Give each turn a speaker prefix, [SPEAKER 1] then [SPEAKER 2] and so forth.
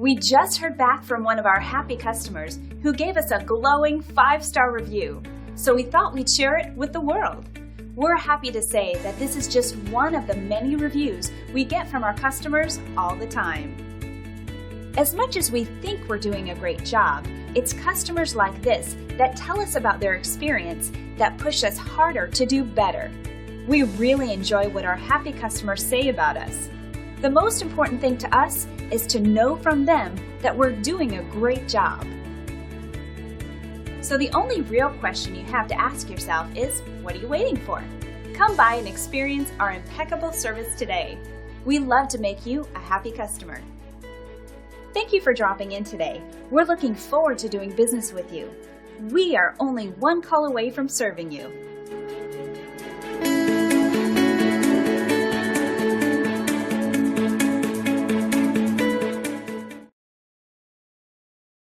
[SPEAKER 1] We just heard back from one of our happy customers who gave us a glowing 5-star review, so we thought we'd share it with the world. We're happy to say that this is just one of the many reviews we get from our customers all the time. As much as we think we're doing a great job, it's customers like this that tell us about their experience that push us harder to do better. We really enjoy what our happy customers say about us. The most important thing to us is to know from them that we're doing a great job. So the only real question you have to ask yourself is, what are you waiting for? Come by and experience our impeccable service today. We love to make you a happy customer. Thank you for dropping in today. We're looking forward to doing business with you. We are only one call away from serving you.